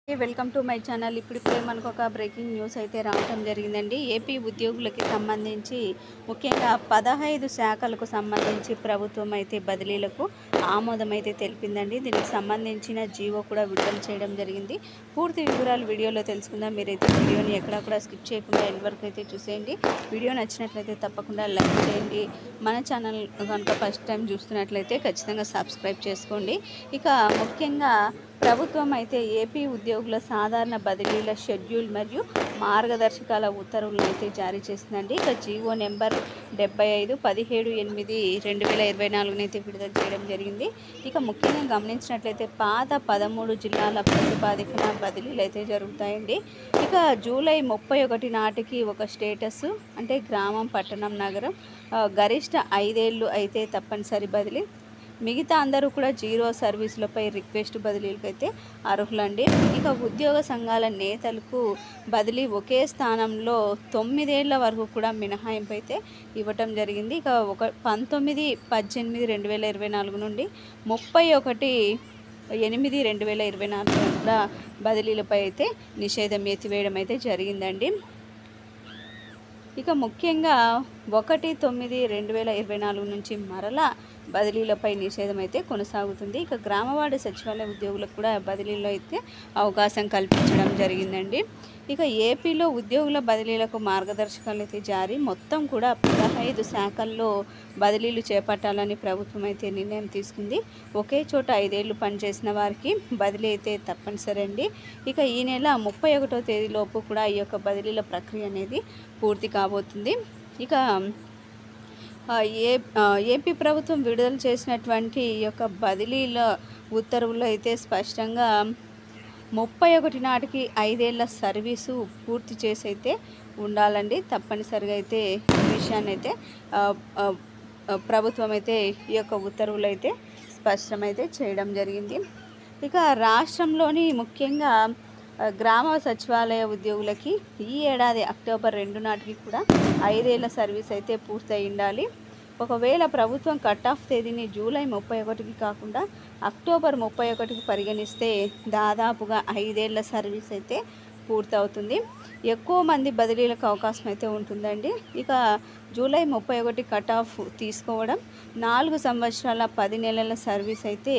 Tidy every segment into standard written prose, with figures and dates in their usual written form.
Welcome to my channel. ఇప్పుడిప్పుడే మనకు ఒక బ్రేకింగ్ న్యూస్ అయితే రావడం జరిగిందండి. ఏపీ ఉద్యోగులకి సంబంధించి ముఖ్యంగా 15 శాఖలకు సంబంధించి ప్రభుత్వం అయితే బదిలీలకు ఆమోదం అయితే తెలిపిందండి. దీనికి సంబంధించిన జీవో కూడా విడుదల చేయడం జరిగింది. పూర్తి వివరాలు వీడియోలో తెలుసుకుందాం. మీరైతే వీడియోని ఎక్కడా కూడా స్కిప్ చేయకుండా ఎండ్ వరకు అయితే చూసేయండి. వీడియో నచ్చినట్లయితే తప్పకుండా లైక్ చేయండి. మన ఛానల్ కనుక ఫస్ట్ టైం చూస్తున్నట్లయితే ఖచ్చితంగా సబ్స్క్రైబ్ చేసుకోండి. ఇక ముఖ్యంగా ప్రభుత్వం అయితే ఏపీ ఉద్యోగుల సాధారణ బదిలీల షెడ్యూల్ మరియు మార్గదర్శకాల ఉత్తర్వులను అయితే జారీ చేసిందండి. ఇక జీవో నెంబర్ 75/17/8/2024 అయితే విడుదల చేయడం జరిగింది. ఇక ముఖ్యంగా గమనించినట్లయితే పాత 13 జిల్లాల ప్రతిపాదికన బదిలీలు అయితే జరుగుతాయండి. ఇక జూలై 31 నాటికి ఒక స్టేటస్ అంటే గ్రామం, పట్టణం, నగరం గరిష్ట 5 ఏళ్ళు అయితే తప్పనిసరి బదిలీ. మిగతా అందరూ కూడా జీరో సర్వీసులపై రిక్వెస్ట్ బదిలీలకైతే అర్హులండి. ఇక ఉద్యోగ సంఘాల నేతలకు బదిలీ ఒకే స్థానంలో 9 ఏళ్ల వరకు కూడా మినహాయింపు అయితే ఇవ్వటం జరిగింది. ఇక 19/18/2024 నుండి 31/8/2024 కూడా బదిలీలపై అయితే నిషేధం ఎత్తివేయడం అయితే జరిగిందండి. ఇక ముఖ్యంగా 1/9/2024 నుంచి మరలా బదిలీలపై నిషేధం అయితే కొనసాగుతుంది. ఇక గ్రామవార్డు సచివాలయ ఉద్యోగులకు కూడా బదిలీలో అయితే అవకాశం కల్పించడం జరిగిందండి. ఇక ఏపీలో ఉద్యోగుల బదిలీలకు మార్గదర్శకాలు అయితే జారీ. మొత్తం కూడా 15 శాఖల్లో బదిలీలు చేపట్టాలని ప్రభుత్వం అయితే నిర్ణయం తీసుకుంది. ఒకే చోట 5 ఏళ్ళు పనిచేసిన వారికి బదిలీ అయితే తప్పనిసరి అండి. ఇక ఈ నెల 31వ తేదీలోపు కూడా ఈ యొక్క బదిలీల ప్రక్రియ అనేది పూర్తి కాబోతుంది. ఇక ఏపీ ప్రభుత్వం విడుదల చేసినటువంటి ఈ యొక్క బదిలీల ఉత్తర్వుల్లో అయితే స్పష్టంగా 31 నాటికి 5 ఏళ్ల సర్వీసు పూర్తి చేసి అయితే ఉండాలండి. తప్పనిసరిగా అయితే ఈ విషయాన్ని అయితే ప్రభుత్వం అయితే ఈ యొక్క ఉత్తర్వులు అయితే స్పష్టమైతే చేయడం జరిగింది. ఇక రాష్ట్రంలోని ముఖ్యంగా గ్రామ సచివాలయ ఉద్యోగులకి ఈ ఏడాది అక్టోబర్ 2 నాటికి కూడా 5 ఏళ్ల సర్వీస్ అయితే పూర్తయి ఉండాలి. ఒకవేళ ప్రభుత్వం కట్ ఆఫ్ తేదీని జూలై 31కి కాకుండా అక్టోబర్ 31కి పరిగణిస్తే దాదాపుగా 5 ఏళ్ల సర్వీస్ అయితే పూర్తవుతుంది. ఎక్కువ మంది బదిలీలకు అవకాశం అయితే ఉంటుందండి. ఇక జూలై 31 కట్ ఆఫ్ తీసుకోవడం 4 సంవత్సరాల 10 నెలల సర్వీస్ అయితే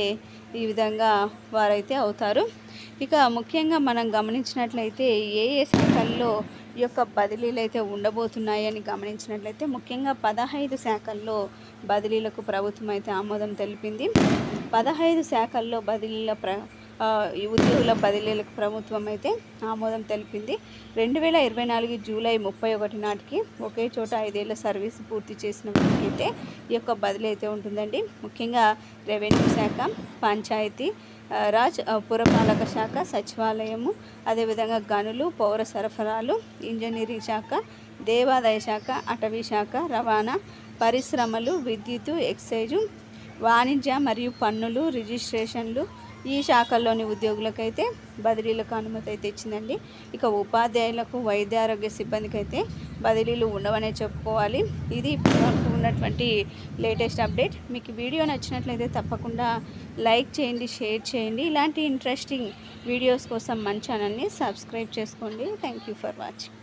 ఈ విధంగా వారైతే అవుతారు. ఇక ముఖ్యంగా మనం గమనించినట్లయితే ఏ శాఖల్లో ఈ యొక్క బదిలీలు అయితే ఉండబోతున్నాయని గమనించినట్లయితే ముఖ్యంగా 15 శాఖల్లో బదిలీలకు ప్రభుత్వం అయితే ఆమోదం తెలిపింది. 15 శాఖల్లో బదిలీల ఈ ఉద్యోగుల బదిలీలకు ప్రభుత్వం అయితే ఆమోదం తెలిపింది. 2024 జూలై 31 నాటికి ఒకే చోట 5 ఏళ్ల సర్వీస్ పూర్తి చేసిన వారికి అయితే ఈ యొక్క బదిలీ అయితే ఉంటుందండి. ముఖ్యంగా రెవెన్యూ శాఖ, పంచాయతీ రాజ్, పురపాలక శాఖ, సచివాలయము, అదేవిధంగా గనులు, పౌర సరఫరాలు, ఇంజనీరింగ్ శాఖ, దేవాదాయ శాఖ, అటవీ శాఖ, రవాణా, పరిశ్రమలు, విద్యుత్తు, ఎక్సైజు, వాణిజ్య మరియు పన్నులు, రిజిస్ట్రేషన్లు ఈ శాఖల్లోని ఉద్యోగులకైతే బదిలీలకు అనుమతి అయితే ఇచ్చిందండి. ఇక ఉపాధ్యాయులకు, వైద్య ఆరోగ్య సిబ్బందికి అయితే బదిలీలు ఉండవనే చెప్పుకోవాలి. ఇది ఇప్పటివరకు ఉన్నటువంటి లేటెస్ట్ అప్డేట్. మీకు వీడియో నచ్చినట్లయితే తప్పకుండా లైక్ చేయండి, షేర్ చేయండి. ఇలాంటి ఇంట్రెస్టింగ్ వీడియోస్ కోసం మన ఛానల్ని సబ్స్క్రైబ్ చేసుకోండి. Thank you for watching.